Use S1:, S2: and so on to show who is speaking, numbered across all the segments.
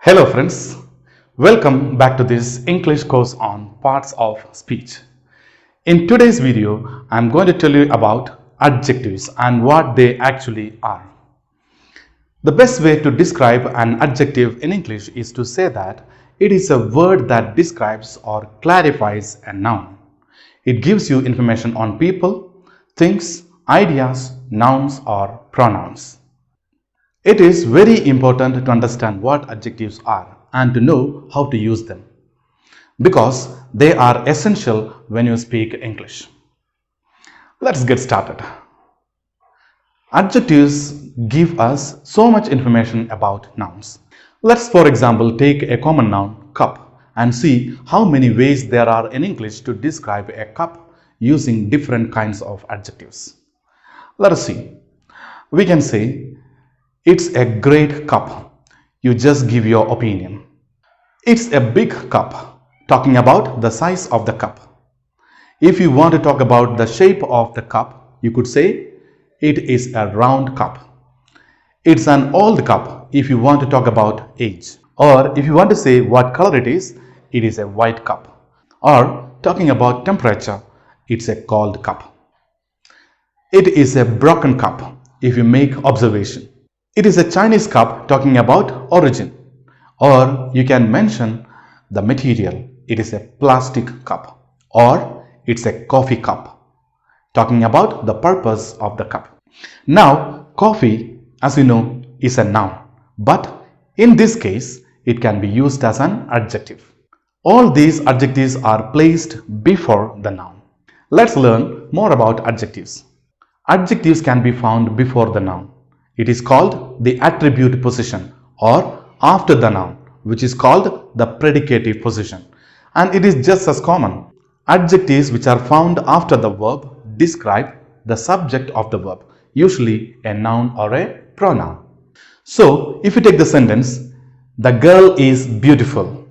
S1: Hello friends, welcome back to this English course on parts of speech. In today's video, I'm going to tell you about adjectives and what they actually are. The best way to describe an adjective in English is to say that it is a word that describes or clarifies a noun. It gives you information on people, things, ideas, nouns or pronouns. It is very important to understand what adjectives are and to know how to use them because they are essential when you speak English. Let's get started. Adjectives give us so much information about nouns. Let's for example take a common noun cup and see how many ways there are in English to describe a cup using different kinds of adjectives. Let us see. We can say it's a great cup. You just give your opinion. It's a big cup, talking about the size of the cup. If you want to talk about the shape of the cup, you could say it is a round cup. It's an old cup if you want to talk about age. Or if you want to say what color it is a white cup. Or talking about temperature, it's a cold cup. It is a broken cup if you make observation. It is a Chinese cup talking about origin. Or you can mention the material. It is a plastic cup. Or it's a coffee cup talking about the purpose of the cup. Now, coffee, as we know, is a noun. But in this case, it can be used as an adjective. All these adjectives are placed before the noun. Let's learn more about adjectives. Adjectives can be found before the noun. It is called the attribute position or after the noun, which is called the predicative position. And it is just as common. Adjectives which are found after the verb describe the subject of the verb, usually a noun or a pronoun. So, if you take the sentence, the girl is beautiful.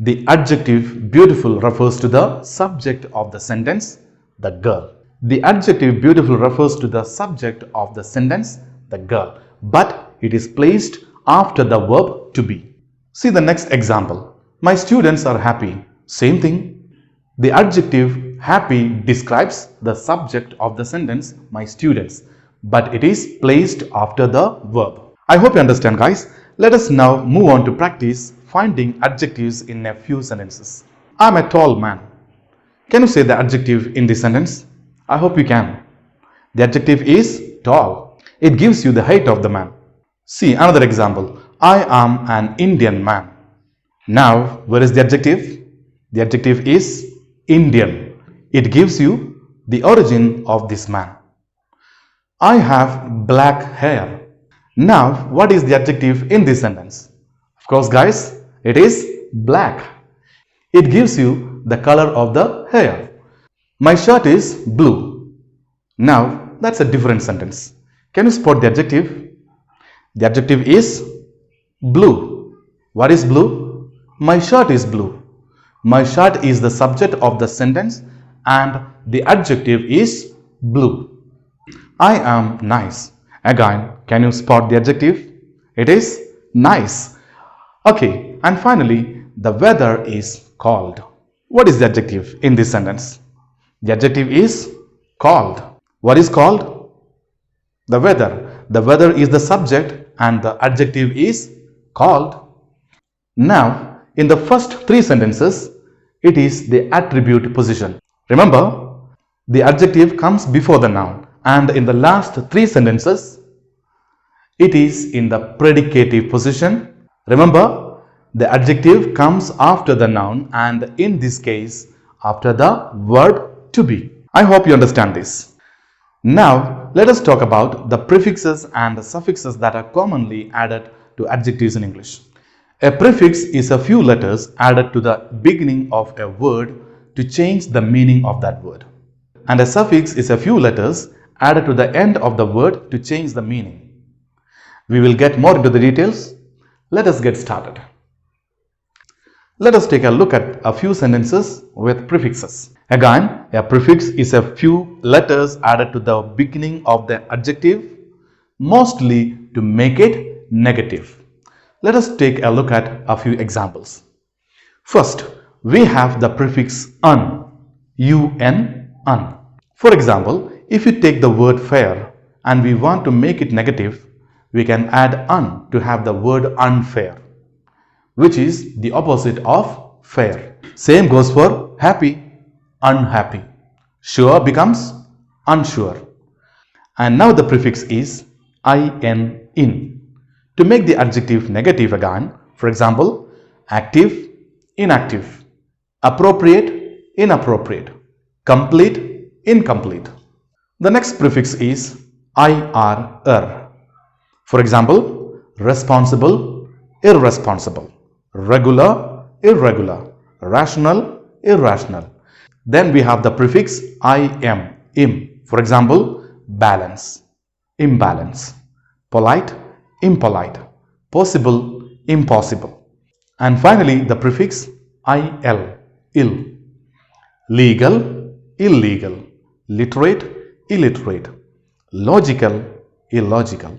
S1: The adjective beautiful refers to the subject of the sentence, the girl. The adjective beautiful refers to the subject of the sentence, the girl, but it is placed after the verb to be. See the next example. My students are happy. Same thing. The adjective happy describes the subject of the sentence, my students, but it is placed after the verb. I hope you understand, guys. Let us now move on to practice finding adjectives in a few sentences. I'm a tall man. Can you say the adjective in this sentence? I hope you can. The adjective is tall. It gives you the height of the man. See another example. I am an Indian man. Now, where is the adjective? The adjective is Indian. It gives you the origin of this man. I have black hair. Now, what is the adjective in this sentence? Of course, guys, it is black. It gives you the color of the hair. My shirt is blue. Now, that's a different sentence. Can you spot the adjective? The adjective is blue. What is blue? My shirt is blue. My shirt is the subject of the sentence and the adjective is blue. I am nice. Again, can you spot the adjective? It is nice. Okay, and finally, the weather is cold. What is the adjective in this sentence? The adjective is cold. What is cold? The weather. The weather is the subject and the adjective is cold. Now, in the first three sentences, it is the attribute position. Remember, the adjective comes before the noun, and in the last three sentences, it is in the predicative position. Remember, the adjective comes after the noun and in this case, after the verb to be. I hope you understand this. Now, let us talk about the prefixes and the suffixes that are commonly added to adjectives in English. A prefix is a few letters added to the beginning of a word to change the meaning of that word. And a suffix is a few letters added to the end of the word to change the meaning. We will get more into the details. Let us get started. Let us take a look at a few sentences with prefixes. Again, a prefix is a few letters added to the beginning of the adjective, mostly to make it negative. Let us take a look at a few examples. First, we have the prefix un, un. For example, if you take the word fair and we want to make it negative, we can add un to have the word unfair, which is the opposite of fair. Same goes for happy, unhappy. Sure becomes unsure. And now the prefix is in. To make the adjective negative again, for example, active, inactive, appropriate, inappropriate, complete, incomplete. The next prefix is ir. For example, responsible, irresponsible, regular, irregular, rational, irrational. Then we have the prefix im. For example, balance, imbalance, polite, impolite, possible, impossible. And finally, the prefix ill. Legal, illegal, literate, illiterate, logical, illogical.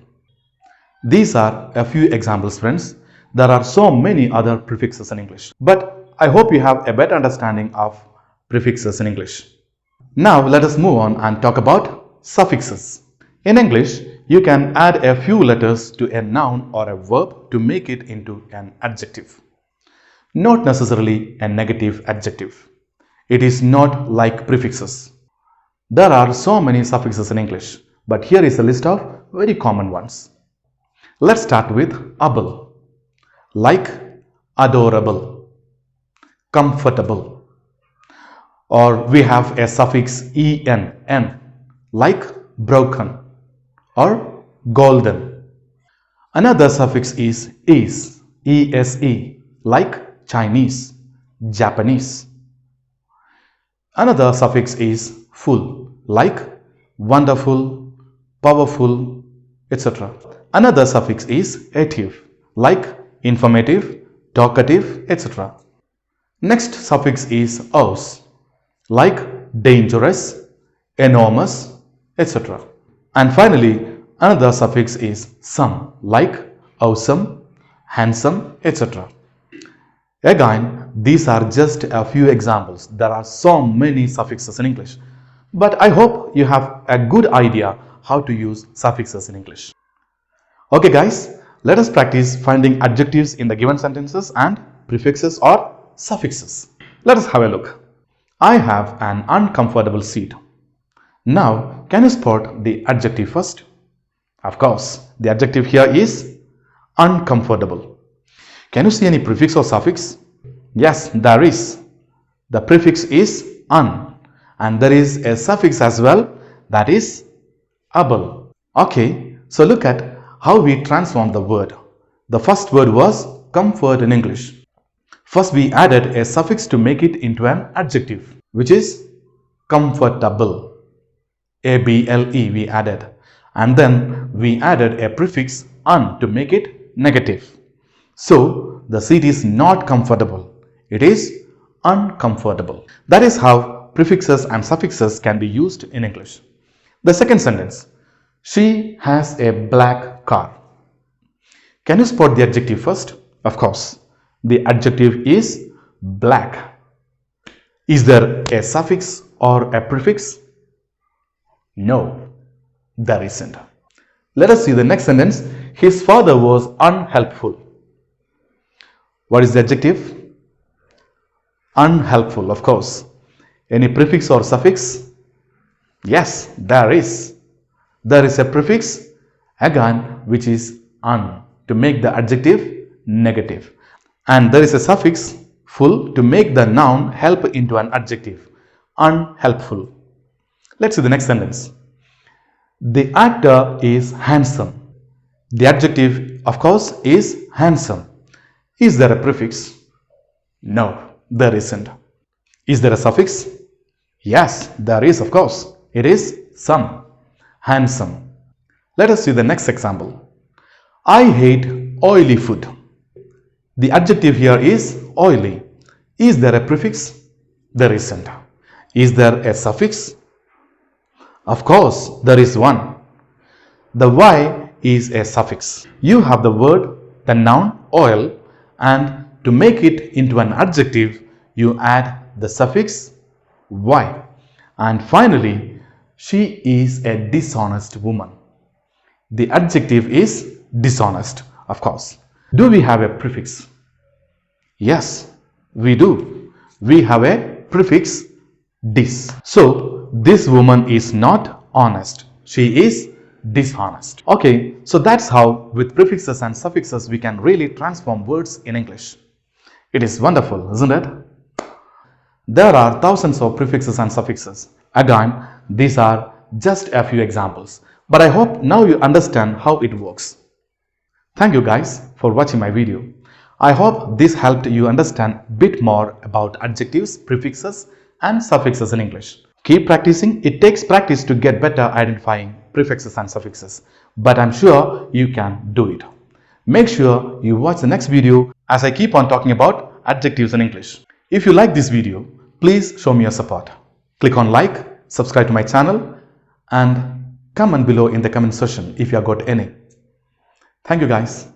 S1: These are a few examples, friends. There are so many other prefixes in English, but I hope you have a better understanding of prefixes in English. Now let us move on and talk about suffixes. In English, you can add a few letters to a noun or a verb to make it into an adjective. Not necessarily a negative adjective. It is not like prefixes. There are so many suffixes in English, but here is a list of very common ones. Let's start with able, like adorable, comfortable. Or we have a suffix en, like broken or golden. Another suffix is ese, like Chinese, Japanese. Another suffix is full, like wonderful, powerful, etc. Another suffix is ative, like informative, talkative, etc. Next suffix is aus, like dangerous, enormous, etc. And finally, another suffix is some, like awesome, handsome, etc. Again, these are just a few examples. There are so many suffixes in English, but I hope you have a good idea how to use suffixes in English. Okay guys, let us practice finding adjectives in the given sentences and prefixes or suffixes. Let us have a look. I have an uncomfortable seat. Now, can you spot the adjective first? Of course, the adjective here is uncomfortable. Can you see any prefix or suffix? Yes, there is. The prefix is un, and there is a suffix as well, that is able. Okay, so look at how we transform the word. The first word was comfort in English. First we added a suffix to make it into an adjective, which is comfortable. able we added, and then we added a prefix un to make it negative. So the seat is not comfortable, it is uncomfortable. That is how prefixes and suffixes can be used in English. The second sentence, she has a black car. Can you spot the adjective first? Of course, the adjective is black. Is there a suffix or a prefix? No, there isn't. Let us see the next sentence. His father was unhelpful. What is the adjective? Unhelpful, of course. Any prefix or suffix? Yes, there is. There is a prefix again which is un to make the adjective negative. And there is a suffix full to make the noun help into an adjective, unhelpful. Let's see the next sentence. The actor is handsome. The adjective, of course, is handsome. Is there a prefix? No, there isn't. Is there a suffix? Yes, there is, of course. It is some, handsome. Let us see the next example. I hate oily food. The adjective here is oily. Is there a prefix? There isn't. Is there a suffix? Of course, there is one. The y is a suffix. You have the word the noun oil, and to make it into an adjective, you add the suffix y. And finally, she is a dishonest woman. The adjective is dishonest, of course. Do we have a prefix? Yes, we do. We have a prefix dis. So, this woman is not honest. She is dishonest. Okay, so that's how with prefixes and suffixes we can really transform words in English. It is wonderful, isn't it? There are thousands of prefixes and suffixes. Again, these are just a few examples. But I hope now you understand how it works. Thank you guys for watching my video. I hope this helped you understand a bit more about adjectives, prefixes and suffixes in English. Keep practicing. It takes practice to get better identifying prefixes and suffixes. But I'm sure you can do it. Make sure you watch the next video as I keep on talking about adjectives in English. If you like this video, please show me your support. Click on like, subscribe to my channel and comment below in the comment section if you have got any. Thank you guys.